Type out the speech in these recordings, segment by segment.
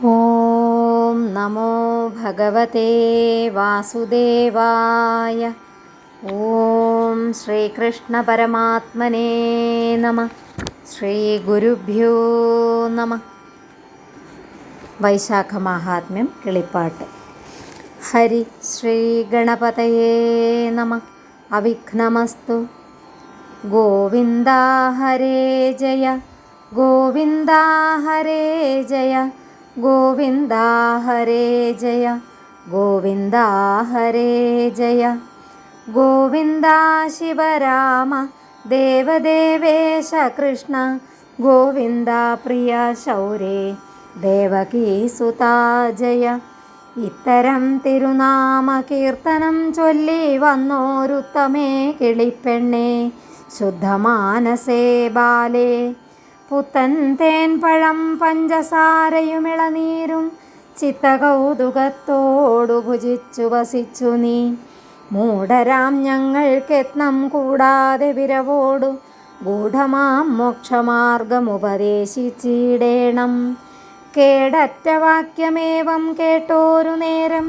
ഓം നമോ ഭഗവതേ വാസുദേവായ. ഓം ശ്രീകൃഷ്ണ പരമാത്മനേ നമഃ. ശ്രീ ഗുരുഭ്യോ നമഃ. വൈശാഖ മാഹാത്മ്യം കിളിപ്പാട്ട്. ഹരി ശ്രീ ഗണപതയേ നമഃ. അവിഘ്നമസ്തു. ഗോവിന്ദ ഹരേ ജയ, ഗോവിന്ദ ഹരേ ജയ, ഗോവിന്ദ ഹരേ ജയ, ഗോവിന്ദ ഹരേ ജയ. ഗോവിന്ദ ശിവരാമ ദേവദേവേശ കൃഷ്ണ, ഗോവിന്ദ പ്രിയ ശൗരേ ദേവകീസുതാ ജയ. ഇത്തരം തിരുനാമ കീർത്തനം ചൊല്ലി വന്നോരുത്തമേ കിളിപ്പെണ്ണേ, ശുദ്ധമാനസേ ബാലേ. പുത്തൻ തേൻ പഴം പഞ്ചസാരയുമിളനീരും ചിത്തകൗതുകത്തോടു ഭുജിച്ചു വസിച്ചു നീ. മൂഢരാം ഞങ്ങൾക്കെത്നം കൂടാതെ വിരവോടു ഗൂഢമാം മോക്ഷമാർഗമുപദേശിച്ചിടേണം. കേടറ്റ വാക്യമേവം കേട്ടോരു നേരം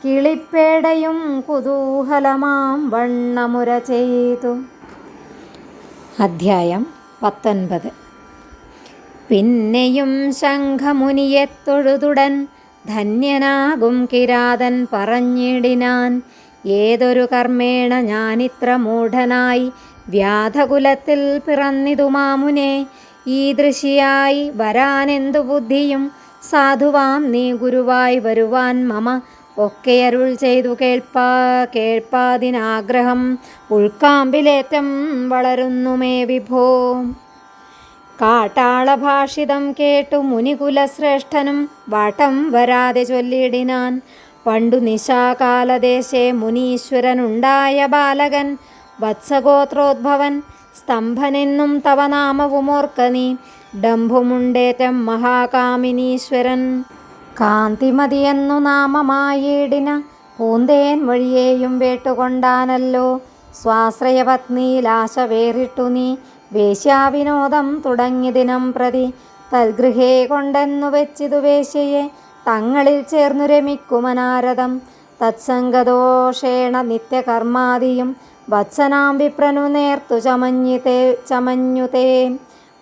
കിളിപ്പേടയും കുതൂഹലമാം വണ്ണമുര ചെയ്തു. അധ്യായം 19. പിന്നെയും ശംഖമുനിയെ തൊഴുതുടൻ ധന്യനാകും കിരാതൻ പറഞ്ഞിടിനാൻ. ഏതൊരു കർമ്മേണ ഞാനിത്ര മൂഢനായി വ്യാധകുലത്തിൽ പിറന്നിതു മാമുനെ. ഈദൃശിയായി വരാനെന്തു ബുദ്ധിയും സാധുവാം നീ ഗുരുവായി വരുവാൻ മമ. ഒക്കെ അരുൾ ചെയ്തു കേൾപ്പാതിനാഗ്രഹം ഉൾക്കാമ്പിലേറ്റം വളരുന്നുമേ വിഭോ. കാട്ടാളഭാഷിതം കേട്ടു മുനികുലശ്രേഷ്ഠനും വാട്ടം വരാതെ ചൊല്ലിടിനാൻ. പണ്ടു നിശാകാലദേശേ മുനീശ്വരനുണ്ടായ ബാലകൻ വത്സഗോത്രോദ്ഭവൻ സ്തംഭനെന്നും തവ നാമവുമോർക്ക നീ. ഡംഭുമുണ്ടേറ്റം മഹാകാമിനീശ്വരൻ കാന്തിമതിയെന്നു നാമമായിടിന. പൂന്തേൻ വഴിയേയും വേട്ടുകൊണ്ടാനല്ലോ സ്വാശ്രയപത്നിയിലാശ വേറിട്ടു നീ. വേശ്യാവിനോദം തുടങ്ങി ദിനം പ്രതി തൽഗൃഹേ കൊണ്ടെന്നു വെച്ചിതു വേശ്യയെ. തങ്ങളിൽ ചേർന്നു രമിക്കുമനാരദം തത്സംഗദോഷേണ നിത്യകർമാദിയും വത്സനാം വിപ്രനു നേർത്തു ചമഞ്ഞുതേ.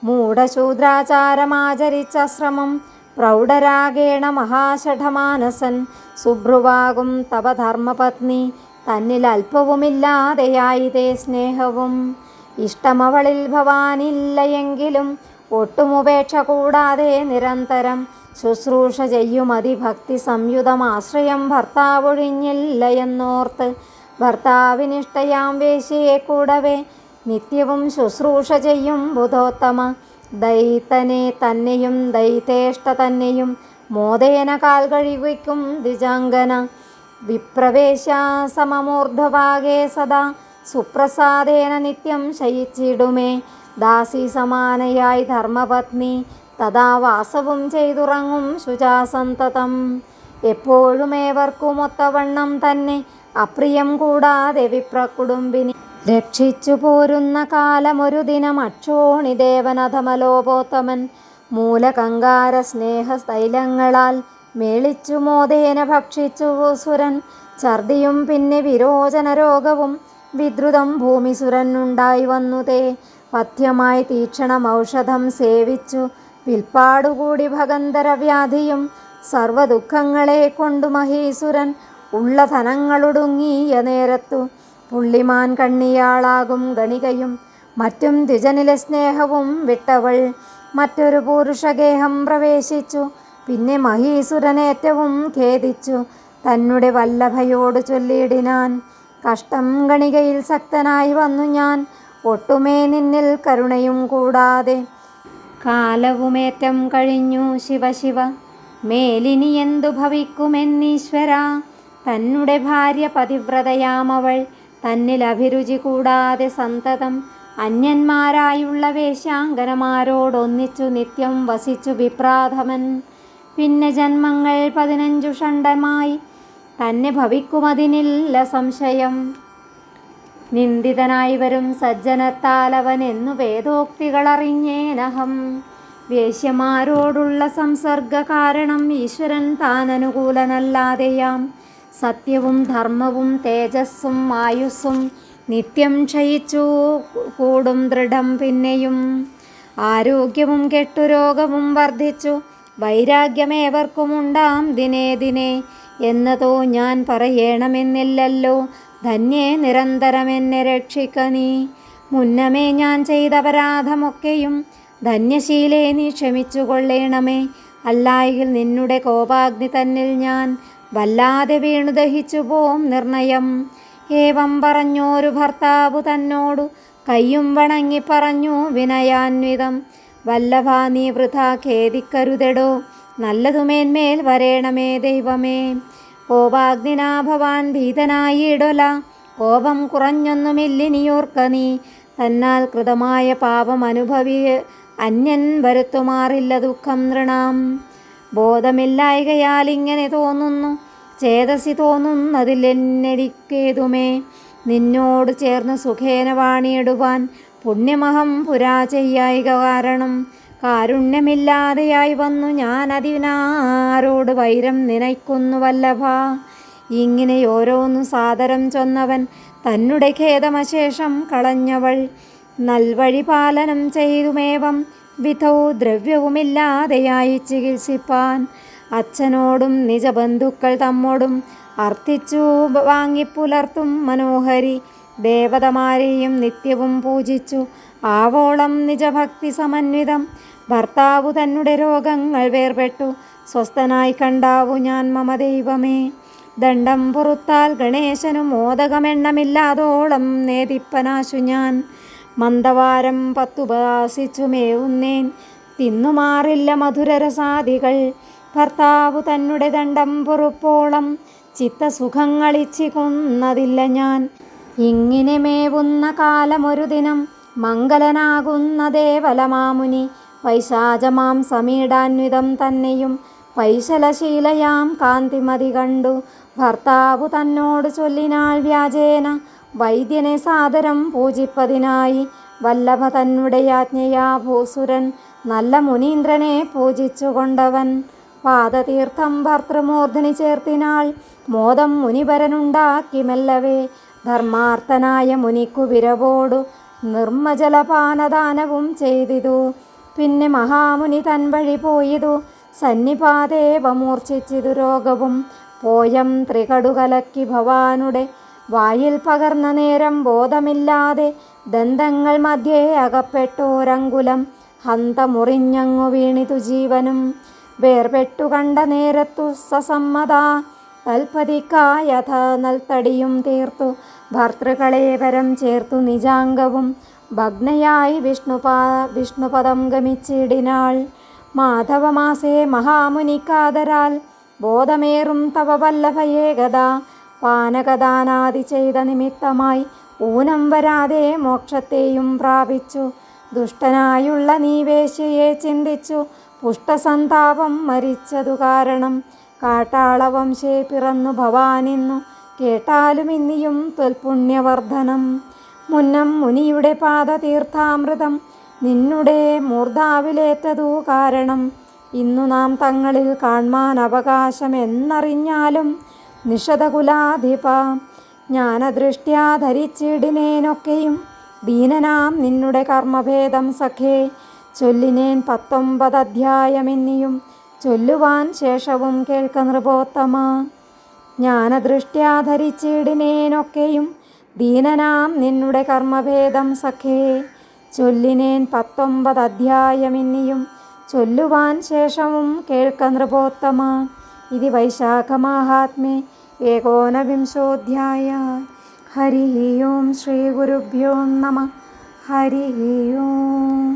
മൂഢശൂദ്രാചാരമാചരിച്ച ശ്രമം പ്രൗഢരാഗേണ മഹാഷഠമാനസൻ. സുഭ്രുവാകും തവ ധർമ്മപത്നി തന്നിൽ അല്പവുമില്ലാതെയായിതേ സ്നേഹവും. ഇഷ്ടമവളിൽ ഭവാനില്ലയെങ്കിലും ഒട്ടുമുപേക്ഷ കൂടാതെ നിരന്തരം ശുശ്രൂഷ ചെയ്യുമതിഭക്തി സംയുതമാശ്രയം ഭർത്താവൊഴിഞ്ഞില്ലയെന്നോർത്ത്. ഭർത്താവിനിഷ്ടയാം വേശ്യയെ കൂടവേ നിത്യവും ശുശ്രൂഷ ചെയ്യും ബുധോത്തമ. ദൈതനെ തന്നെയും ദൈതേഷ്ട തന്നെയും മോദേന കാൽ കഴിവയ്ക്കും ദ്വിജാംഗന. വിപ്രവേശ സമമൂർധഭാഗേ സദാ സുപ്രസാദേന നിത്യം ശയിച്ചിടുമേ. ദാസി സമാനയായി ധർമ്മപത്നി തഥാ വാസവും ചെയ്തുറങ്ങും ശുചാസന്തതം. എപ്പോഴുമേവർക്കുമൊത്തവണ്ണം തന്നെ അപ്രിയം കൂടാതെ വിപ്രകുടുംബിനി രക്ഷിച്ചു പോരുന്ന കാലമൊരു ദിനം അക്ഷോണിദേവനധമലോപോത്തമൻ മൂലകങ്കാര സ്നേഹസ്ഥൈലങ്ങളാൽ മേളിച്ചു മോദേന ഭക്ഷിച്ചു സുരൻ. ഛർദിയും പിന്നെ വിരോചന രോഗവും വിദ്രുതം ഭൂമിസുരനുണ്ടായി വന്നുതേ. പഥ്യമായി തീക്ഷണമൗഷധം സേവിച്ചു പിൽപ്പാടുകൂടി ഭഗന്ധരവ്യാധിയും സർവദുഃഖങ്ങളെ കൊണ്ടു മഹീസുരൻ. ഉള്ള ധനങ്ങളൊടുങ്ങിയ നേരത്തു പുള്ളിമാൻ കണ്ണിയാളാകും ഗണികയും മറ്റും ദ്വിജനിലെ സ്നേഹവും വിട്ടവൾ മറ്റൊരു പുരുഷഗേഹം പ്രവേശിച്ചു. പിന്നെ മഹീസുരനേറ്റവും ഖേദിച്ചു തന്നെ വല്ലഭയോട് ചൊല്ലിയിടിനാൻ. കഷ്ടം ഗണികയിൽ സക്തനായി വന്നു ഞാൻ ഒട്ടുമേ നിന്നിൽ കരുണയും കൂടാതെ. കാലവുമേറ്റം കഴിഞ്ഞു ശിവശിവ, മേലിനി എന്തു ഭവിക്കുമെന്നീശ്വര. തന്നെ ഭാര്യ പതിവ്രതയാമവൾ തന്നിൽ അഭിരുചി കൂടാതെ സന്തതം അന്യന്മാരായുള്ള വേശ്യാങ്കനമാരോടൊന്നിച്ചു നിത്യം വസിച്ചു വിപ്രാധമൻ. പിന്നെ ജന്മങ്ങൾ 15 ഷണ്ഡമായി തന്നെ ഭവിക്കുമതിനില്ല സംശയം. നിന്ദിതനായി വരും സജ്ജനത്താലവൻ എന്നു വേദോക്തികളറിഞ്ഞേനഹം. വേശ്യമാരോടുള്ള സംസർഗ കാരണം ഈശ്വരൻ താൻ അനുകൂലനല്ലാതെയാം. സത്യവും ധർമ്മവും തേജസ്സും ആയുസ്സും നിത്യം ക്ഷയിച്ചു കൂടും ദൃഢം പിന്നെയും. ആരോഗ്യവും കെട്ടു രോഗവും വർദ്ധിച്ചു വൈരാഗ്യമേവർക്കുമുണ്ടാം ദിനേ ദിനേ എന്നതോ ഞാൻ പറയണമെന്നില്ലല്ലോ. ധന്യേ നിരന്തരമെന്നെ രക്ഷിക്ക നീ. മുന്നമേ ഞാൻ ചെയ്ത അപരാധമൊക്കെയും ധന്യശീലേ നീ ക്ഷമിച്ചു കൊള്ളേണമേ. അല്ലായെങ്കിൽ നിന്നുടെ കോപാഗ്നി തന്നിൽ ഞാൻ വല്ലാതെ വീണു ദഹിച്ചു പോം നിർണയം. ഏവം പറഞ്ഞോരു ഭർത്താവു തന്നോടു കയ്യും വണങ്ങി പറഞ്ഞു വിനയാന്വിതം. വല്ലഭ നീ വൃഥാ ഖേദിക്കരുതെടോ, നല്ലതുമേന്മേൽ വരേണമേ ദൈവമേ. കോപാഗ്നിനാ ഭവാൻ ഭീതനായിടൊല, കോപം കുറഞ്ഞൊന്നുമില്ലിനിയോർക്ക നീ. തന്നാൽ കൃതമായ പാപം അനുഭവി അന്യൻ വരുത്തുമാറില്ല ദുഃഖം നൃണാം. ബോധമില്ലായ്കയാൽ ഇങ്ങനെ തോന്നുന്നു, ചേതസി തോന്നുന്നതിലെന്നെനിക്കേതുമേ. നിന്നോട് ചേർന്ന് സുഖേന വാണിയിടുവാൻ പുണ്യമഹം പുരാ ചെയ്യായിക കാരണം. കാരുണ്യമില്ലാതെയായി വന്നു ഞാൻ അതിനാരോട് വൈരം നനയ്ക്കുന്നു വല്ലഭ. ഇങ്ങനെ ഓരോന്നു സാദരം ചൊന്നവൻ തന്നുടെ ഖേദമശേഷം കളഞ്ഞവൾ. നൽവഴി പാലനം ചെയ്തുമേവം വിധൗ ദ്രവ്യവുമില്ലാതെയായി ചികിത്സിപ്പാൻ. അച്ഛനോടും നിജബന്ധുക്കൾ തമ്മോടും അർത്ഥിച്ചു വാങ്ങിപ്പുലർത്തും മനോഹരി. ദേവതമാരെയും നിത്യവും പൂജിച്ചു ആവോളം നിജഭക്തി സമന്വിതം. ഭർത്താവു തന്നുടെ രോഗങ്ങൾ വേർപെട്ടു സ്വസ്ഥനായി കണ്ടാവു ഞാൻ മമ ദൈവമേ. ദണ്ഡം പൊറുത്താൽ ഗണേശനു മോദകമെണ്ണമില്ലാതോളം നേദിപ്പനാശു ഞാൻ. മന്ദവാരം 10 ഉപവാസിച്ചു മേവുന്നേൻ, തിന്നുമാറില്ല മധുരരസാദികൾ. ഭർത്താവു തന്നുടെ ദണ്ഡം പൊറുപ്പോളം ചിത്തസുഖങ്ങളിച്ചിക്കുന്നതില്ല ഞാൻ. ഇങ്ങനെ മേവുന്ന കാലമൊരു ദിനം മംഗലനാകുന്ന ദേവലമാമുനി പൈശാചമാം സമീടാന്വിതം തന്നെയും പൈശലശീലയാം കാന്തിമതി കണ്ടു. ഭർത്താവു തന്നോട് ചൊല്ലിനാൾ വ്യാജേന വൈദ്യനെ സാദരം പൂജിപ്പതിനായി. വല്ലഭ തന്നുടെ യാജ്ഞയാ ഭൂസുരൻ നല്ല മുനീന്ദ്രനെ പൂജിച്ചു കൊണ്ടവൻ. പാദതീർത്ഥം ഭർത്തൃമൂർധനി ചേർത്തിനാൾ മോദം മുനിവരനുണ്ടാക്കി മെല്ലവേ. ധർമാർത്ഥനായ മുനിക്കു വിരവോടു നിർമ്മജലപാനദാനവും ചെയ്തിതു. പിന്നെ മഹാമുനി തൻ വഴി പോയിതു സന്നിപാതേവ മൂർച്ഛിച്ചിതു രോഗവും. പോയം ത്രികടുകലക്കി ഭവാനുടെ വായിൽ പകർന്ന നേരം ബോധമില്ലാതെ ദന്തങ്ങൾ മധ്യേ അകപ്പെട്ടോരങ്കുലം ഹന്ത മുറിഞ്ഞങ്ങു വീണിതു ജീവനും. വേർപെട്ടു കണ്ട നേരത്തു സസമ്മത തൽപതിക്കായഥ നൽത്തടിയും തീർത്തു. ഭർത്തൃകളേവരം ചേർത്തു നിജാംഗവും ഭഗ്നയായി വിഷ്ണുപദം ഗമിച്ചിടിനാൾ. മാധവമാസേ മഹാമുനിക്കാദരാൽ ബോധമേറും തവ വല്ലഭയേ ഗദാ. പാനകദാനാദി ചെയ്ത നിമിത്തമായി ഊനം വരാതെ മോക്ഷത്തെയും പ്രാപിച്ചു. ദുഷ്ടനായുള്ള നീ വേശ്യയെ ചിന്തിച്ചു പുഷ്ടസന്താപം മരിച്ചതു കാരണം. കാട്ടാളവംശേ പിറന്നു ഭവാനിന്നു കേട്ടാലും ഇന്നിയും ത്വൽപുണ്യവർദ്ധനം. മുന്നം മുനിയുടെ പാദതീർത്ഥാമൃതം നിന്നുടെ മൂർധാവിലേറ്റതു കാരണം. ഇന്നു നാം തങ്ങളിൽ കാൺമാൻ അവകാശം എന്നറിഞ്ഞാലും നിഷതകുലാധിപ. ജ്ഞാനദൃഷ്ട്യാ ധരിച്ചിടിനേനൊക്കെയും ദീനനാം നിന്നുടെ കർമ്മഭേദം സഖേ. ചൊല്ലിനേൻ 19 അധ്യായമെന്നിയും ചൊല്ലുവാൻ ശേഷവും കേൾക്ക നൃപോത്തമ. ജ്ഞാനദൃഷ്ട്യാ ധരിച്ചിടിനേനൊക്കെയും ദീനനാം നിന്നുടെ കർമ്മഭേദം സഖേ. ചൊല്ലിനേൻ 19 അധ്യായമെന്നിയും ചൊല്ലുവാൻ ശേഷവും കേൾക്ക നൃപോത്തമ. ഇതി വൈശാഖമാഹാത്മ്യേ ഏകോനവിംശോऽധ്യായ. ഹരി ഓം ശ്രീ ഗുരുഭ്യോ നമഃ. ഹരി ഓം.